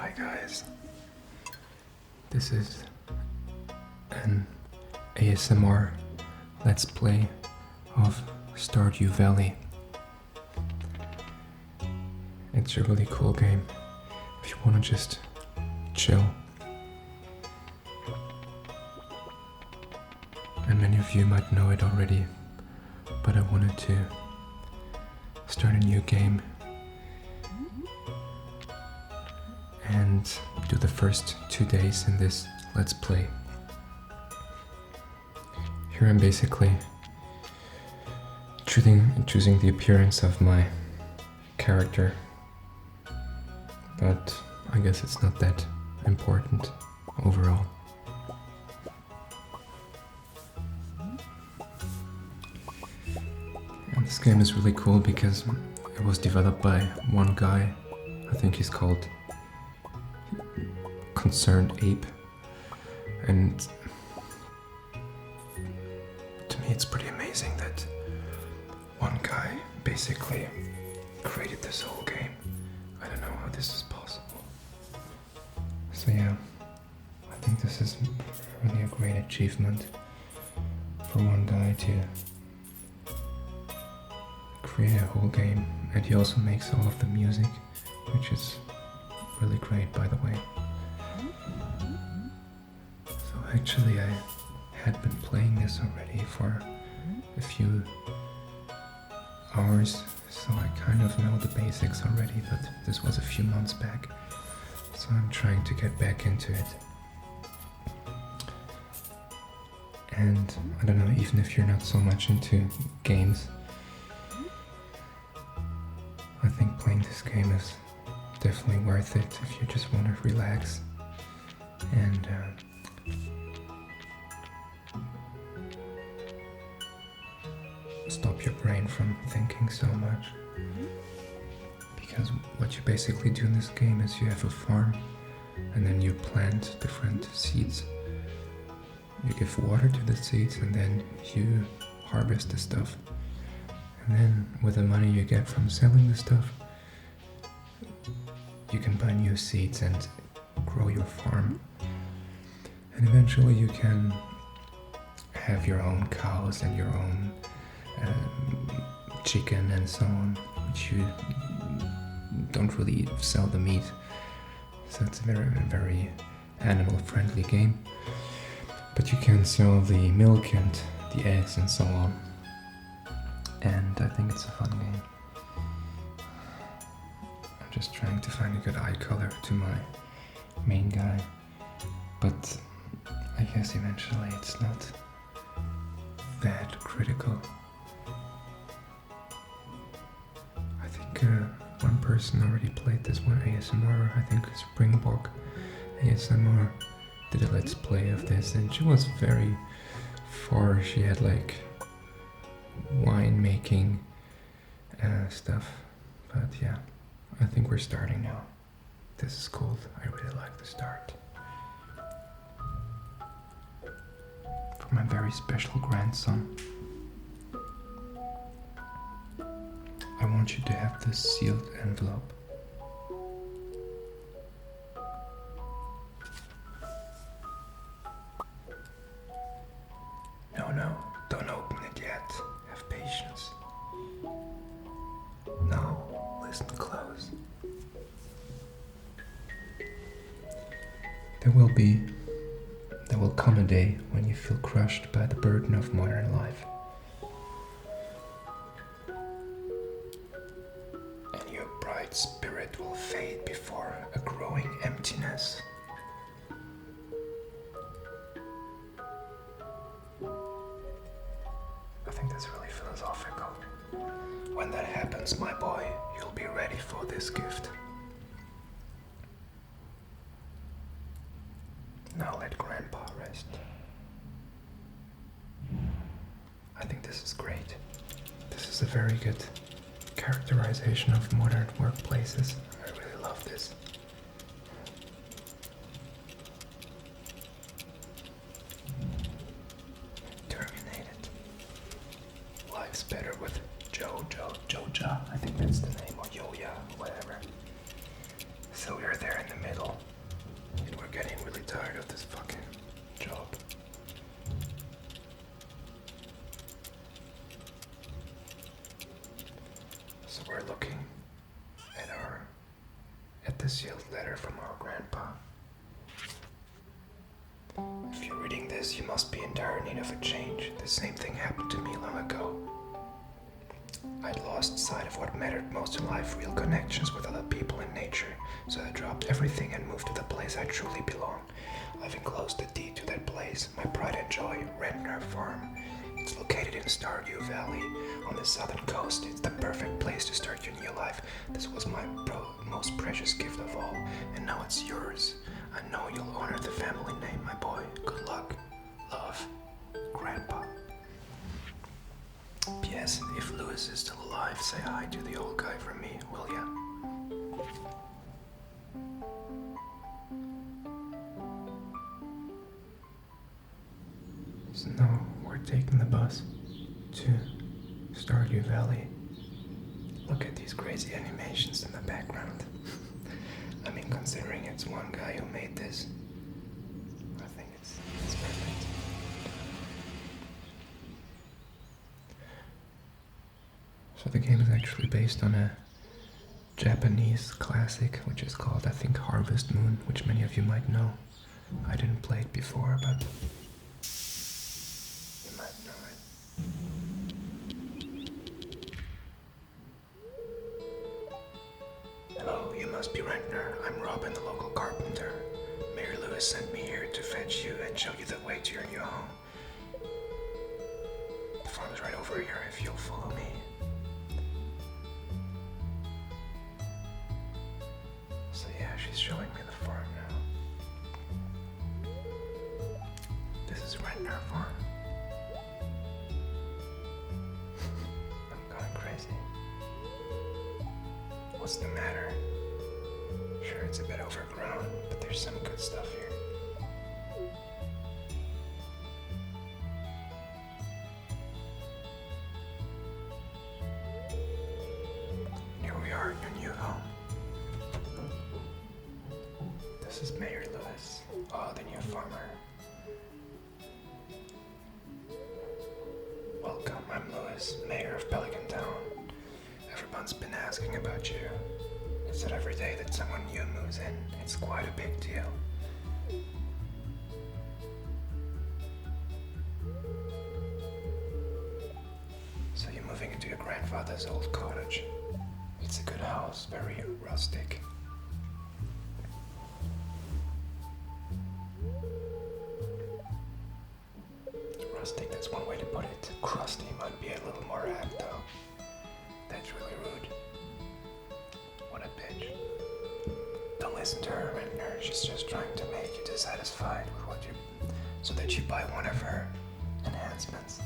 Hi guys, this is an ASMR Let's Play of Stardew Valley. It's a really cool game if you want to just chill. And many of you might know it already, but I wanted to start a new game and do the first 2 days in this Let's Play. Here I'm basically choosing the appearance of my character, but I guess it's not that important overall. And this game is really cool because it was developed by one guy. I think he's called Concerned Ape, and to me it's pretty amazing that one guy basically created this whole game. I don't know how this is possible. So yeah, I think this is really a great achievement for one guy to create a whole game, and he also makes all of the music, which is really great, by the way. So actually I had been playing this already for a few hours, so I kind of know the basics already, but this was a few months back, so I'm trying to get back into it. And I don't know, even if you're not so much into games, I think playing this game is definitely worth it if you just want to relax and stop your brain from thinking so much. Because what you basically do in this game is you have a farm and then you plant different seeds. You give water to the seeds and then you harvest the stuff. And then with the money you get from selling the stuff, you can buy new seeds and grow your farm. And eventually you can have your own cows and your own chicken and so on, which you don't really sell the meat. So it's a very animal friendly game. But you can sell the milk and the eggs and so on. And I think it's a fun game. I'm just trying to find a good eye color to my main guy, but I guess eventually it's not that critical. I think one person already played this one ASMR, I think Springbok ASMR did a let's play of this, and she was very far. She had like wine making stuff, but yeah, I think we're starting now. This is cool. I really like the start. For my very special grandson, I want you to have this sealed envelope. No, don't open it yet. Have patience. Now, listen close. There will come a day when you feel crushed by the burden of modern life. And your bright spirit will fade before a growing emptiness. I think that's really philosophical. When that happens, my boy, you'll be ready for this gift. Now let Grandpa rest. I think this is great. This is a very good characterization of modern workplaces. I really love this. Terminated. Life's better with Joja. I think that's the name, or Yoya, whatever. So we're there in the middle. getting really tired of this fucking job. So we're looking at the sealed letter from our grandpa. If you're reading this, you must be in dire need of a change. The same thing happened to me long ago. I'd lost sight of what mattered most in life, real connections with other people and nature, so I dropped everything and moved to the place I truly belong. I've enclosed the deed to that place, my pride and joy, RENTNER Farm. It's located in Stardew Valley, on the southern coast. It's the perfect place to start your new life. This was my most precious gift of all, and now it's yours. I know you'll honor the family name, my boy. Good luck. Love, Grandpa. P.S. If Lewis is still alive, say hi to the old guy for me, will ya? So now we're taking the bus to Stardew Valley. Look at these crazy animations in the background. I mean, considering it's one guy who made this, I think it's perfect. So the game is actually based on a Japanese classic, which is called, I think, Harvest Moon, which many of you might know. I didn't play it before, but you might know it. Hello, you must be RENTNER. I'm Robin, the local carpenter. Mayor Lewis sent me here to fetch you and show you the way to your new home. The farm is right over here if you'll follow me. So yeah, she's showing me the farm now. This is RENTNER Farm. I'm going crazy. What's the matter? Sure, it's a bit overgrown, but there's some good stuff here. Here we are in your new home. This is Mayor Lewis, the new farmer. Welcome, I'm Lewis, Mayor of Pelican Town. Everyone's been asking about you. It's that every day that someone new moves in, it's quite a big deal. So you're moving into your grandfather's old cottage. It's a good house, very rustic. Rustic, that's one way to put it. Crusty might be a little more apt though. That's really rude. What a bitch. Don't listen to her, RENTNER. She's just trying to make you dissatisfied with what you... so that you buy one of her enhancements.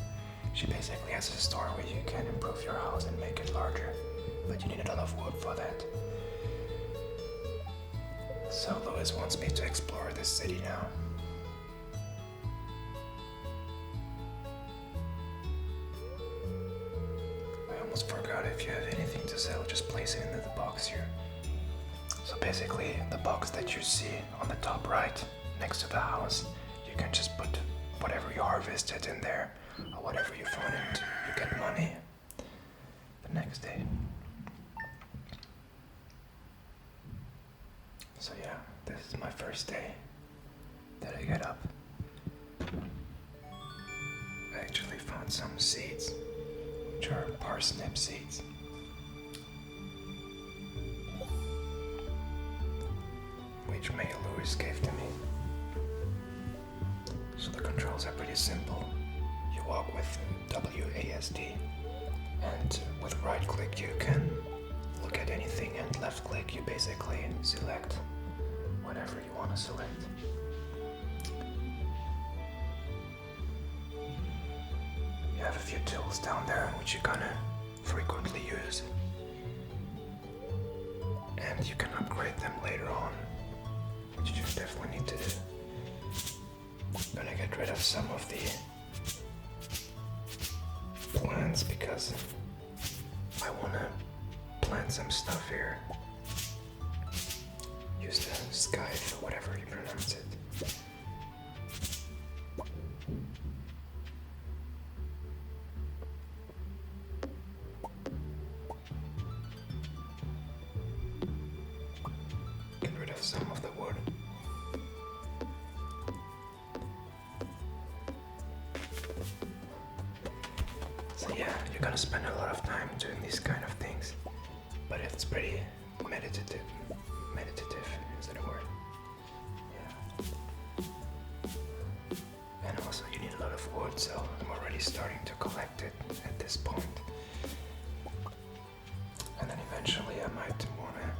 She basically has a store where you can improve your house and make it larger, but you need a lot of wood for that. So Lewis wants me to explore this city now. I almost forgot, if you have anything to sell, just place it into the box here. So basically, the box that you see on the top right, next to the house, you can just put whatever you harvested in there, or whatever you found, and you get money the next day. So yeah, this is my first day that I get up. I actually found some seeds, which are parsnip seeds. Which Mayor Lewis gave to me. So the controls are pretty simple. You walk with WASD, and with right click you can look at anything, and left click you basically select whatever you want to select. You have a few tools down there which you're gonna frequently use, and you can upgrade them later on, which you definitely need to do. I'm gonna get rid of some of the plants because I wanna plant some stuff here. Use the Skype, or whatever you pronounce it. Get rid of some of the wood. So yeah, you're gonna spend a lot of time doing these kind of things, but it's pretty meditative. Meditative, is that a word? Yeah. And also you need a lot of wood, so I'm already starting to collect it at this point. And then eventually I might wanna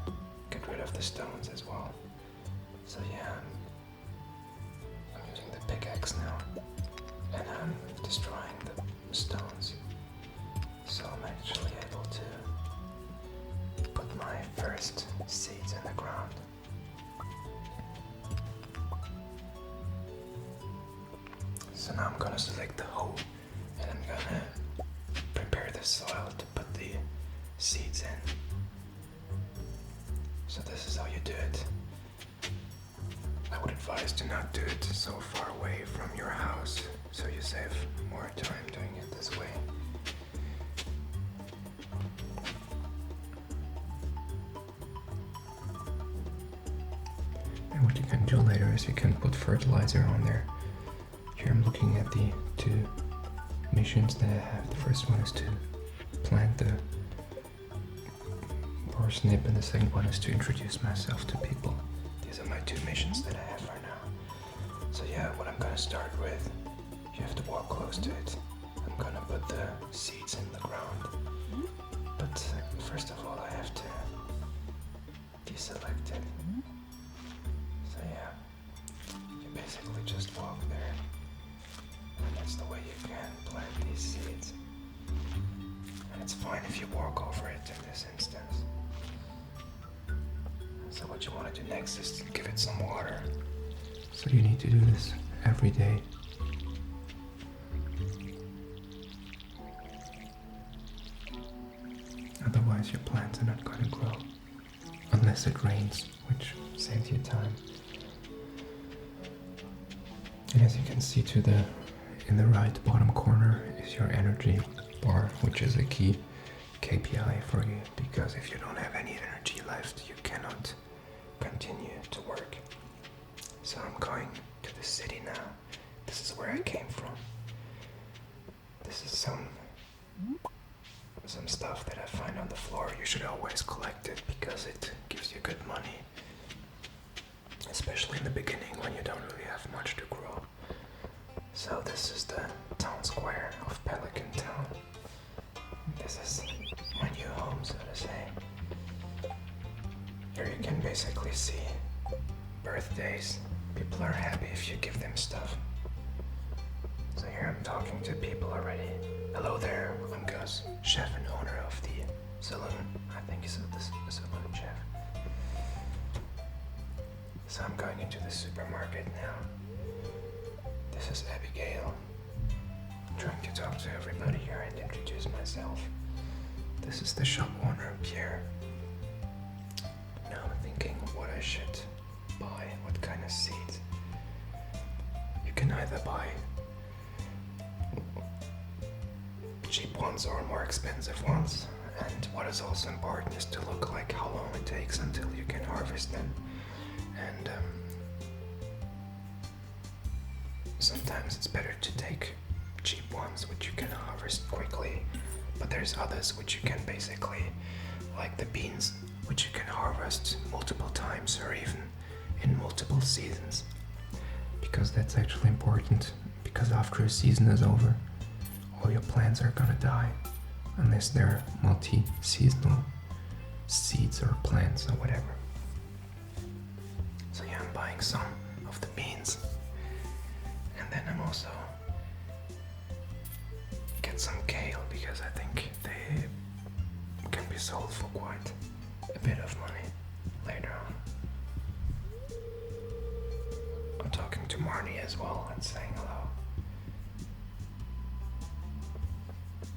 get rid of the stones as well. So yeah, I'm using the pickaxe now, and I'm destroying the stones. So I'm actually able to put my first seeds in the ground. So now I'm gonna select the hoe, and I'm gonna prepare the soil to put the seeds in. So this is how you do it. I would advise to not do it so far away from your house, so you save more time doing it this way. And what you can do later is you can put fertilizer on there. Here I'm looking at the two missions that I have. The first one is to plant the parsnip, and the second one is to introduce myself to people. These are my two missions that I have right now. So yeah, what I'm gonna start with, you have to walk close to it. I'm gonna put the seeds in the ground. But first of all I have to deselect it. So yeah, you basically just walk there. And that's the way you can plant these seeds. And it's fine if you walk over it in this instance. So what you want to do next is to give it some water. So you need to do this every day. Otherwise your plants are not going to grow. Unless it rains, which saves you time. And as you can see in the right bottom corner is your energy bar, which is a key KPI for you, because if you don't have any energy left, you cannot continue to work. So I'm going to the city now. This is where I came from. This is some stuff that I find on the floor. You should always collect it because it gives you good money, especially in the beginning when you don't really have much to grow. So this is the town square of Pelican Town. This is my new home, so to say. Here you can basically see birthdays. People are happy if you give them stuff. So here I'm talking to people already. Hello there, I'm Gus, chef and owner of the saloon. I think he's the saloon chef. So I'm going into the supermarket now. This is Abigail. I'm trying to talk to everybody here and introduce myself. This is the shop owner, Pierre. Now I'm thinking what I should buy, what kind of seeds. You can either buy cheap ones or more expensive ones. And what is also important is to look like how long it takes until you can harvest them. And sometimes it's better to take cheap ones which you can harvest quickly, but there's others which you can basically, like the beans, which you can harvest multiple times or even in multiple seasons, because that's actually important, because after a season is over all your plants are gonna die unless they're multi-seasonal seeds or plants or whatever. So yeah, I'm buying some of the beans, and then I'm also get some kale because I think they can be sold for quite a bit of money later on. I'm talking to Marnie as well and saying hello.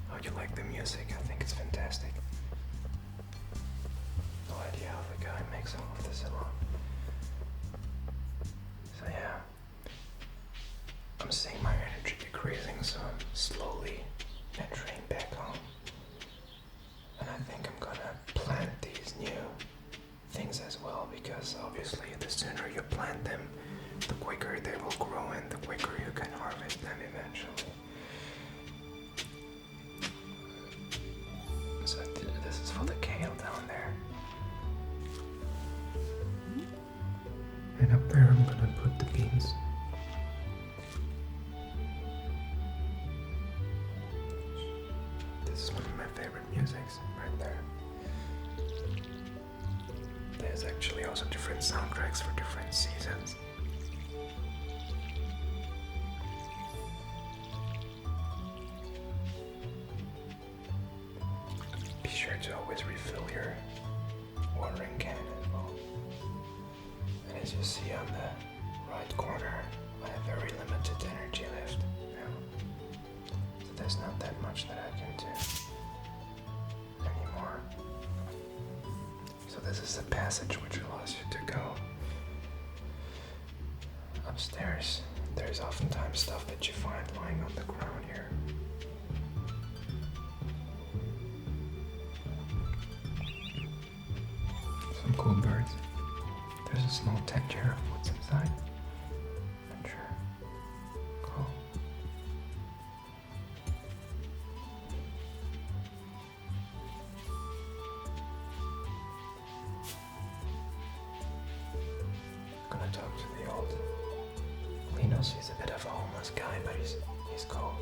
How do you like the music? I think it's fantastic. No idea how the guy makes all of this alone. well, because obviously the sooner you plant them, the quicker they will grow and the quicker you can harvest them eventually. So this is for the kale down there. And up there I'm gonna put the beans. This is one of my favorite musics, right there. There's actually also different soundtracks for different seasons. Be sure to always refill your watering can as well. And as you see on the right corner, I have very limited energy left now. So there's not that much that I can do anymore. So this is a passage which allows you to go upstairs. There's oftentimes stuff that you find lying on the ground here. Some cool birds. There's a small tent here. What's inside? Not sure. Cool. Gonna talk to the old Linus. He's a bit of a homeless guy, but he's cool.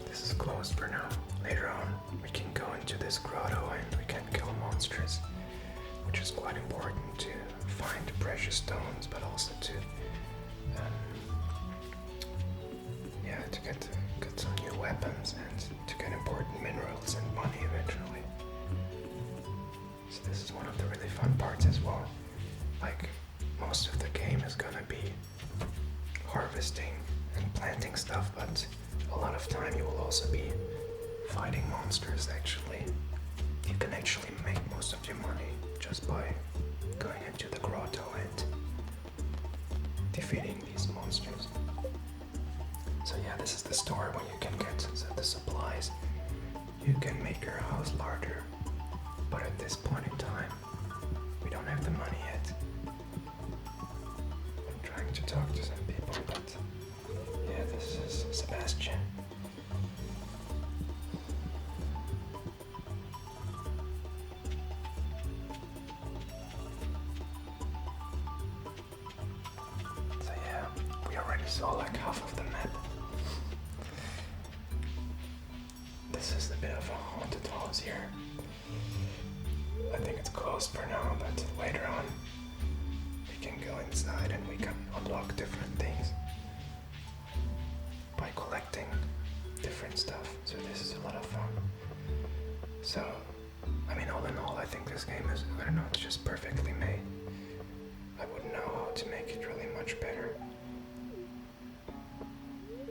This is closed for now. Later on, we can go into this grotto and we can kill monsters, which is quite important to find precious stones, but also to to get some new weapons and to get important minerals and money eventually. So this is one of the really fun parts as well. Like, most of the game is gonna be harvesting and planting stuff, but a lot of time you will also be fighting monsters. Actually, you can actually make most of your money just by going into the grotto and defeating these monsters. So yeah, this is the store where you can get the supplies. You can make your house larger, but at this point in time, we don't have the money yet. I'm trying to talk to some people, but yeah, this is Sebastian. So yeah, we already saw like half of the map. This is a bit of a haunted house here. I think it's closed for now, but later on we can go inside and we can unlock different things by collecting different stuff. So this is a lot of fun. So, I mean, all in all, I think this game is, I don't know, it's just perfectly made. I wouldn't know how to make it really much better.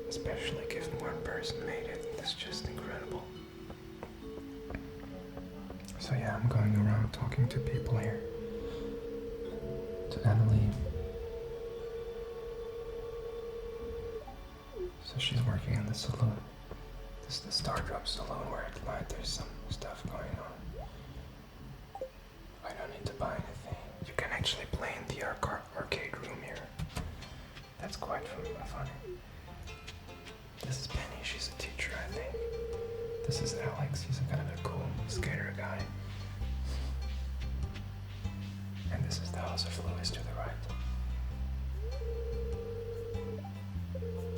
Especially given one person made it. It's just incredible. So yeah, I'm going around talking to people here. To Emily. So she's working in the saloon. This is the Stardew saloon where at night there's some stuff going on. I don't need to buy anything. You can actually play in the arcade room here. That's quite funny. This is Penny, she's a teacher, I think. This is Alex, he's kind of a cool skater guy. And this is the house of Louis to the right.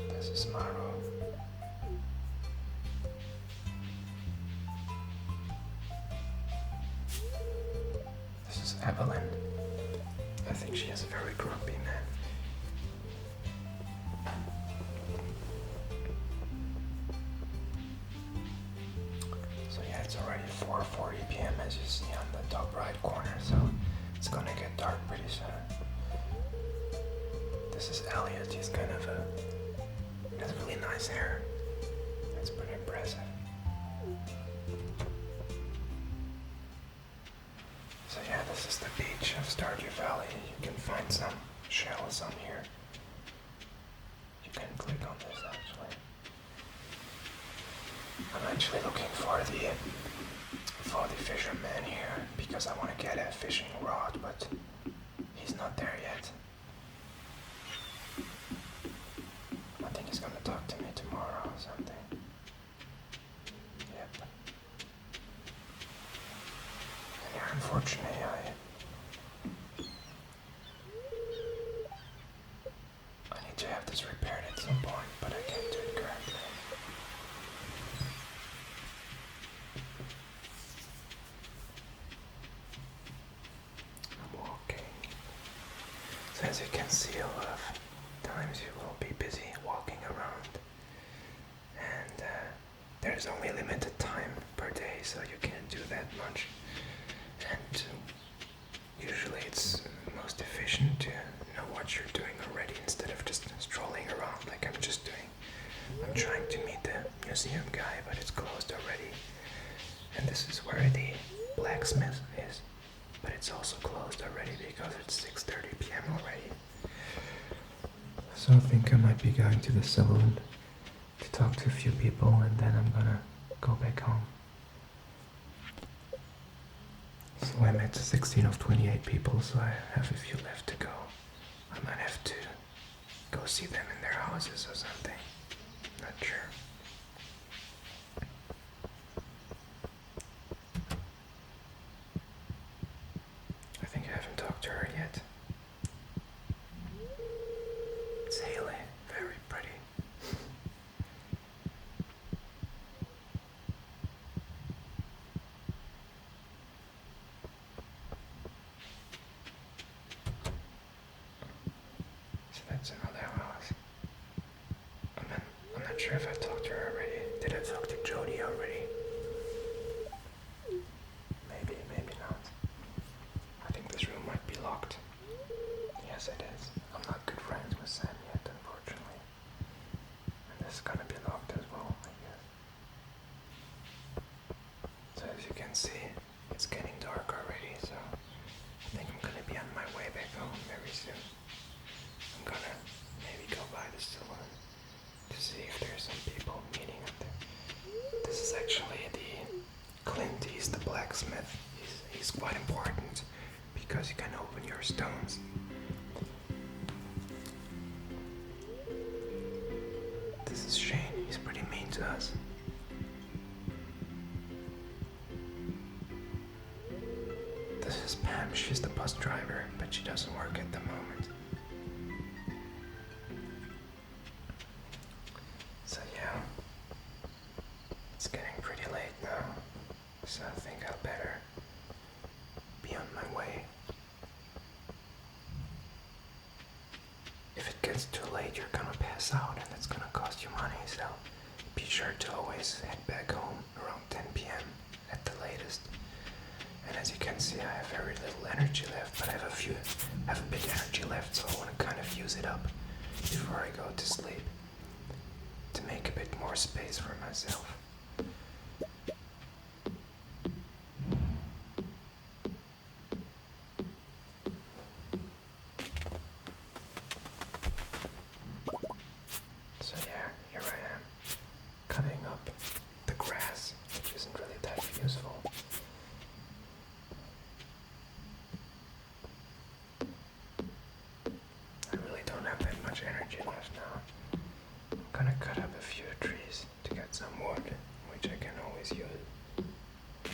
This is Maro. This is Evelyn. I think she is a very grumpy man. So yeah, it's already 4:40 p.m. as you see on the top right corner, so it's gonna get dark pretty soon. This is Elliot, he's kind of he has really nice hair. That's pretty impressive. So yeah, this is the beach of Stardew Valley. You can find some shells on here. You can click on this actually. I'm actually looking for the for the fisherman here because I want to get a fishing rod, but he's not there yet. I think he's gonna talk to me tomorrow or something. Yep. And yeah, unfortunately I need to have this repaired at some point, but I can't do it currently. I'm walking. So as you can see, a lot of times you will be busy walking around, and there's only limited time per day, so you can't do that much. And usually it's most efficient to know what you're doing already instead of just strolling around like I'm just doing. I'm trying to meet the museum guy, but it's closed already. And this is where the blacksmith is, but it's also closed already because it's 6:30 p.m. already. So I think I might be going to the saloon to talk to a few people, and then I'm gonna go back home. So I'm at 16 of 28 people, so I have a few left to go. I might have to go see them in their houses or something. Not sure. I think I haven't talked to her yet. It's Haley, very pretty. So that's another house. I'm not sure if I talked to her already. Did I talk to Jody already? Maybe, maybe not. I think this room might be locked. Yes, it is. I'm not good friends with Sam yet, unfortunately. And this is gonna be locked as well, I guess. So as you can see, it's getting dark already, so I think I'm gonna be on my way back home very soon. I'm gonna maybe go by the saloon to see if there's some people meeting up there. This is actually the Clint, he's the blacksmith. He's quite important because he can open your stones. This is Shane, he's pretty mean to us. This is Pam, she's the bus driver, but she doesn't work at the moment. So yeah, it's getting pretty late now, so I think I'll better be on my way. If it gets too late, you're gonna pass out and it's gonna cost you money, so be sure to always head back home around 10 p.m. at the latest. And as you can see, I have very little energy left, but I have a bit energy left, so I want to kind of use it up before I go to sleep to make a bit more space for myself. So yeah, here I am, cutting up the grass, which isn't really that useful. I really don't have that much energy left now. I'm gonna cut up a few trees to get some wood, which I can always use.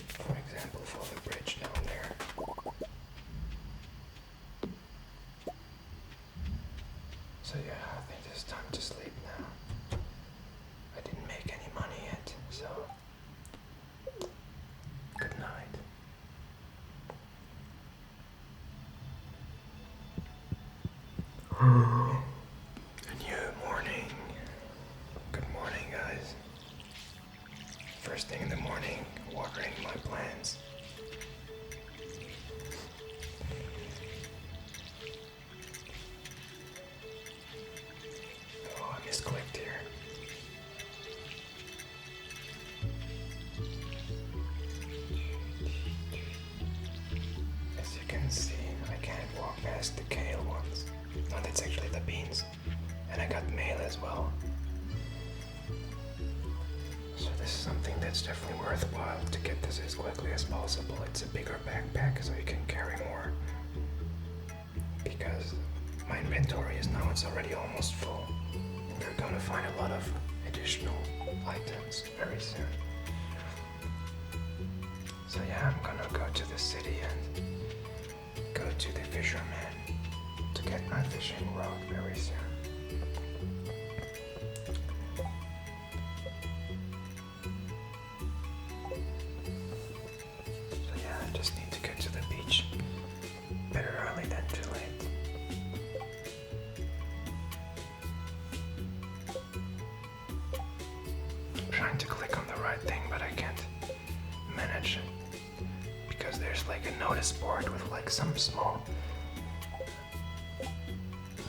For example, for the bridge down there. So yeah, I think it's time to sleep now. I didn't make any money yet, so good night. A new morning. Good morning, guys. First thing in the morning, watering my plants. Oh, I misclicked here. As you can see, I can't walk past the kale ones. No, that's actually it's definitely worthwhile to get this as quickly as possible. It's a bigger backpack, so you can carry more. Because my inventory is now, it's already almost full. We're gonna find a lot of additional items very soon. So yeah, I'm gonna go to the city and go to the fisherman to get my fishing rod very soon. So yeah, I just need to get to the beach better early than too late. I'm trying to click on the right thing, but I can't manage it because there's like a notice board with like some small.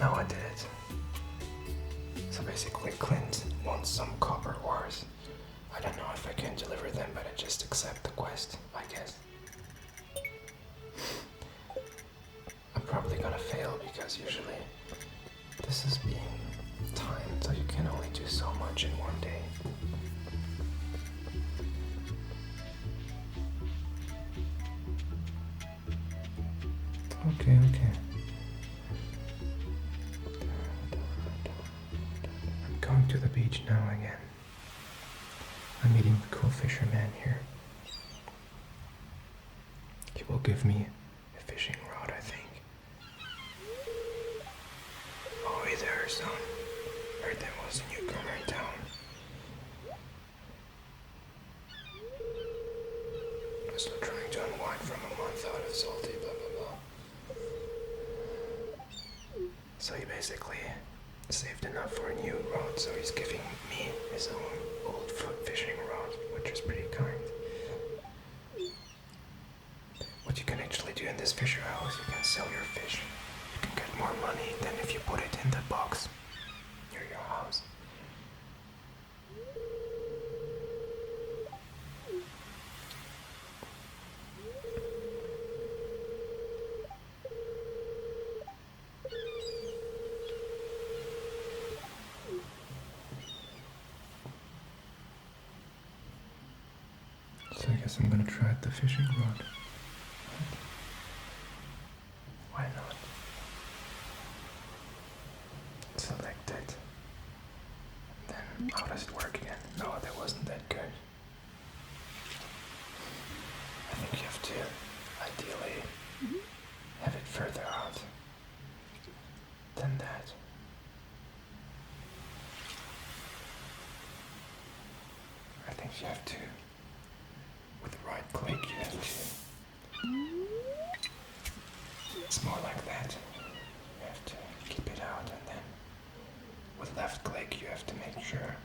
No, I did it. So basically Clint wants some copper ores. I don't know if I can deliver them, but I just accept the quest, I guess. I'm probably gonna fail because usually this is being timed, so you can only do so much in one day. Okay. I'm going to the beach now again. I'm meeting the cool fisherman here. He will give me a fishing rod, I think. Oh, hey there, son. Heard there was a newcomer in town. Still trying to unwind from a month out of salty, blah blah blah. So he basically saved enough for a new rod, so he's giving me his own old fishing rod, which is pretty kind. What you can actually do in this fisher house, you can sell your fish. You can get more money than if you put it in the box near your house. So I guess I'm gonna try the fishing rod. Why not? Select it. Then how does it work again? No, that wasn't that good. I think you have to ideally have it further out than that. I think you have to, with the right click, you have to, it's more like that. You have to keep it out, and then with left click you have to make sure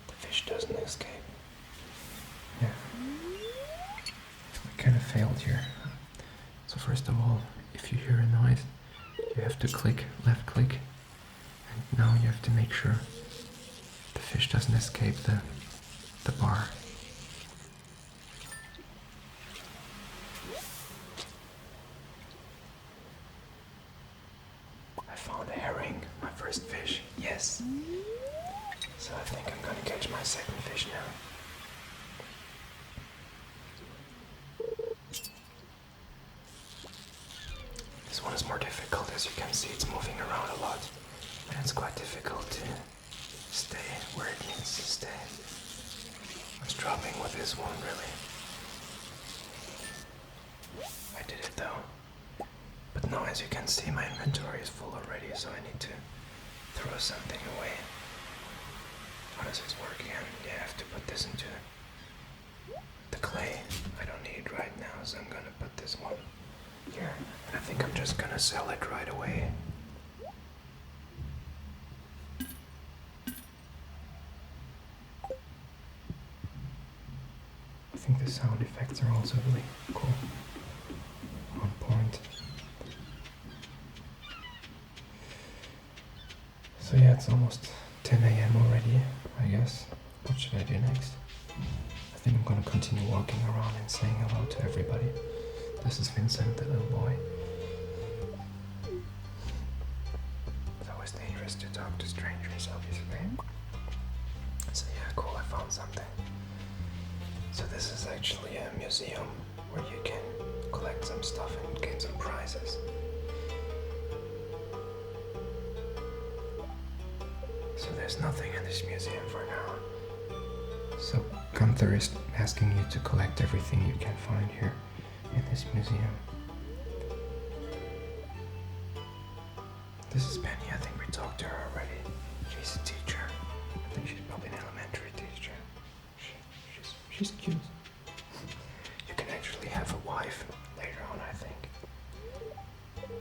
the fish doesn't escape. Yeah. I kind of failed here. So first of all, if you hear a noise, you have to click, left click, and now you have to make sure the fish doesn't escape the bar. I found a herring, my first fish, yes. So I think I'm gonna catch my second fish now. This one is more difficult, as you can see it's moving around a lot. And it's quite difficult to stay where it needs to stay. I was dropping with this one, really. I did it though. But now, as you can see, my inventory is full already, so I need to throw something away. How does this work again? Yeah, I have to put this into the clay. I don't need it right now, so I'm gonna put this one here. And I think I'm just gonna sell it right away. I think the sound effects are also really cool. On point. So yeah, it's almost 10 a.m. already, I guess. What should I do next? I think I'm gonna continue walking around and saying hello to everybody. This is Vincent, the little boy. It's always dangerous to talk to strangers, obviously. So yeah, cool, I found something. where you can collect some stuff and gain some prizes. So there's nothing in this museum for now. So Gunther is asking you to collect everything you can find here in this museum. This is Penny. I think we talked to her already. She's a teacher. I think she's probably an elementary teacher. She's cute. You can actually have a wife later on, I think.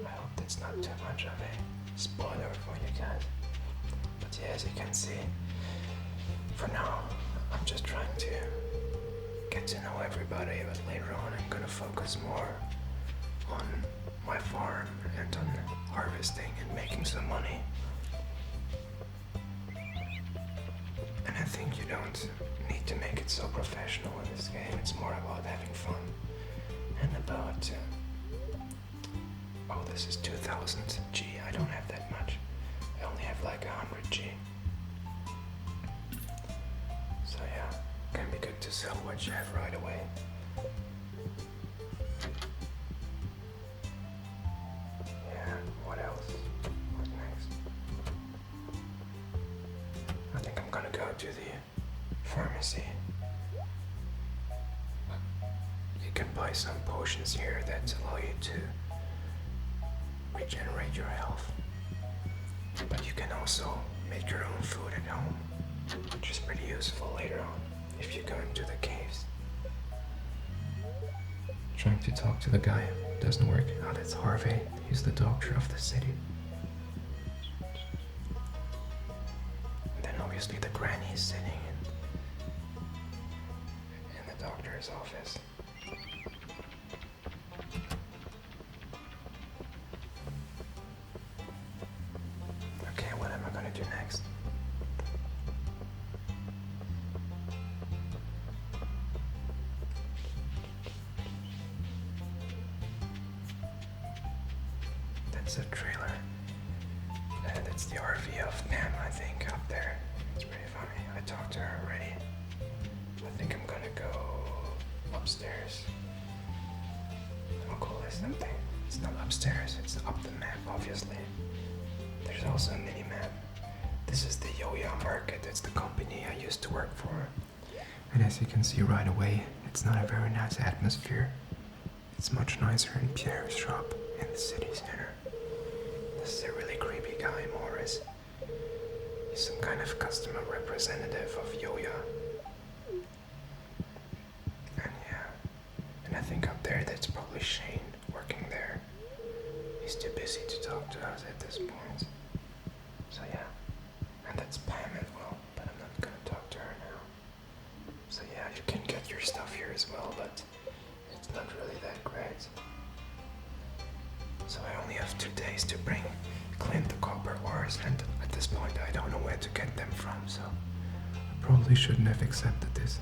I hope that's not too much of a spoiler for you guys. But yeah, as you can see, for now, I'm just trying to get to know everybody, but later on I'm gonna focus more on my farm and on harvesting and making some money. And I think you don't need to make it so professional in this game. It's more about having fun and about oh, this is 2000 G. I don't have that much. I only have like 100 G. So yeah, can be good to sell what you have right away. Yeah, what else? What next? I think I'm gonna go to the pharmacy. You can buy some potions here that allow you to regenerate your health. But you can also make your own food at home, which is pretty useful later on if you go into the caves. Trying to talk to the guy doesn't work. Oh, that's Harvey. He's the doctor of the city. And then obviously the granny is sitting in the doctor's office. Okay, what am I gonna do next? That's a trailer. That's the RV of Pam, I think, up there. It's pretty funny. I talked to her already. I think I'm gonna go upstairs. I'll call this something. It's not upstairs, it's up the map, obviously. There's also a mini-map. This is the Yo-Yo Market. That's the company I used to work for. And as you can see right away, it's not a very nice atmosphere. It's much nicer in Pierre's shop in the city center. This is a really creepy guy, Morris. He's some kind of customer representative of Yo-Yo. And yeah, and I think up there that's probably Shane working there. He's too busy to talk to us at this point. So yeah, and that's Pam as well, but I'm not gonna talk to her now. So yeah, you can get your stuff here as well, but it's not really that great. So I only have 2 days to clean the copper ores, and at this point I don't know where to get them from, so I probably shouldn't have accepted this.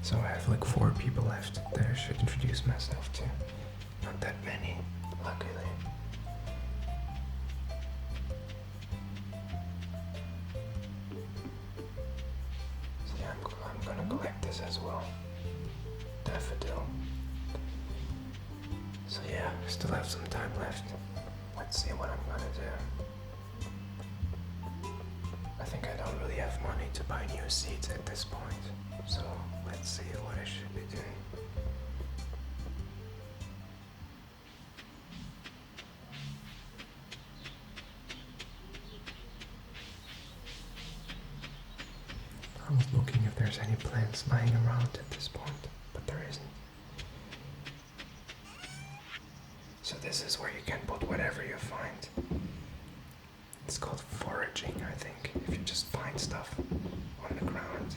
So I have like 4 people left that I should introduce myself to. Not that many, luckily. So yeah, I'm gonna collect this as well. Daffodil. So yeah, still have some time left. Let's see what I'm gonna do. I think I don't really have money to buy new seeds at this point. So let's see what I should be doing. I was looking if there's any plants lying around at this point, but there isn't. So this is where you can put whatever you find. It's called foraging, I think, if you just find stuff on the ground.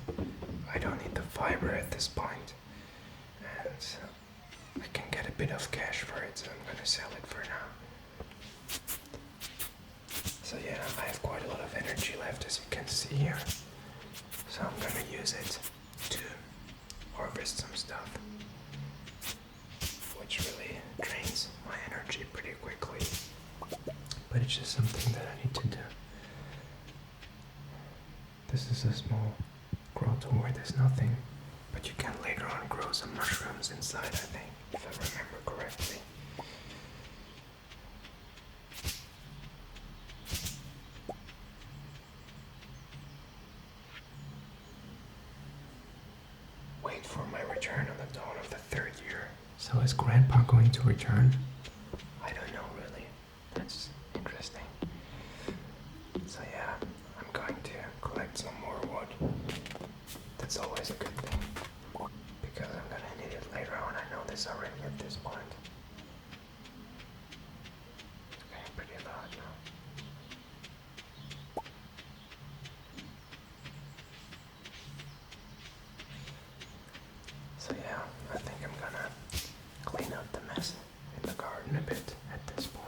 I don't need the fiber at this point, and I can get a bit of cash for it, so I'm gonna sell it for now. So yeah, I have quite a lot of energy left, as you can see here. So I'm gonna use it to harvest some stuff, which really drains my energy pretty quickly. But it's just something that I need to do. This is a small grotto where there's nothing, but you can later on grow some mushrooms inside, I think, if I remember correctly. Wait for my return on the dawn of the third year. So is Grandpa going to return? I don't know really. That's interesting. So yeah, I'm going to collect some more wood. That's always a good thing, because I'm gonna need it later on. I know this already at this point. It's getting pretty loud now. So yeah, I think I'm gonna clean up the mess in the garden a bit at this point.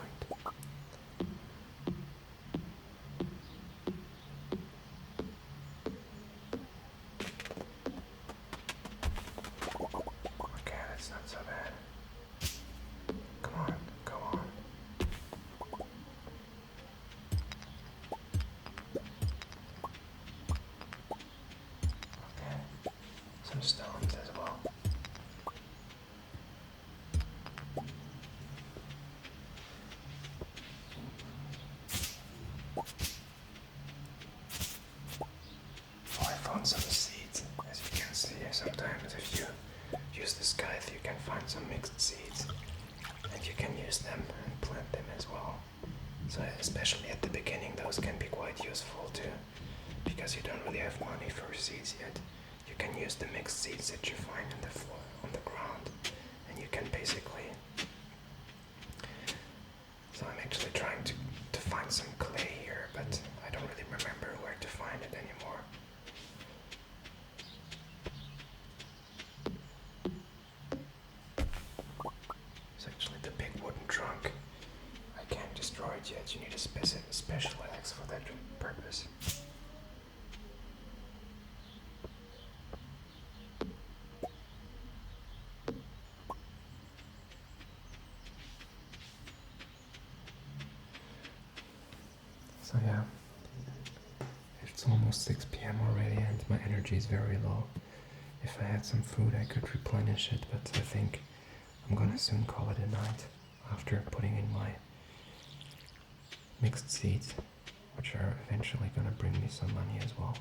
Okay, that's not so bad. Come on, go on. Okay, some stones as well. Oh, I found some seeds. As you can see, sometimes if you use the scythe, you can find some mixed seeds. And you can use them and plant them as well. So especially at the beginning, those can be quite useful too, because you don't really have money for seeds yet. You can use the mixed seeds that you find on the floor, on the ground, and you can basically... So I'm actually trying to find some clay here, but I don't really remember where to find it anymore. It's actually the big wooden trunk. I can't destroy it yet. You need a special axe for that purpose. So yeah, it's almost 6 p.m. already and my energy is very low. If I had some food I could replenish it, but I think I'm gonna soon call it a night after putting in my mixed seeds, which are eventually gonna bring me some money as well.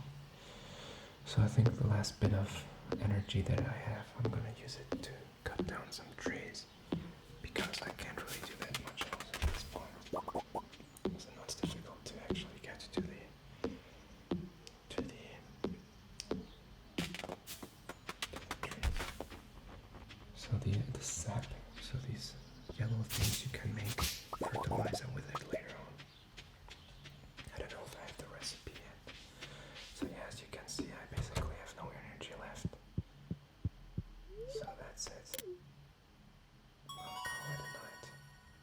So I think the last bit of energy that I have, I'm gonna use it to cut down some trees, because I can't really do that much else at this point. So now it's difficult to actually get to the trees. So the sap, so these yellow things, you can make fertilizer with it later on. I don't know if I have the recipe yet. So yeah, as you can see, I basically have no energy left. So that's it. I'll call it a night.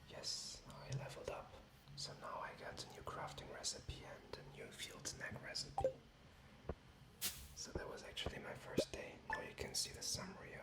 Yes, I leveled up. So now I got a new crafting recipe and a new field snack recipe. So that was actually my first day. Now you can see the summary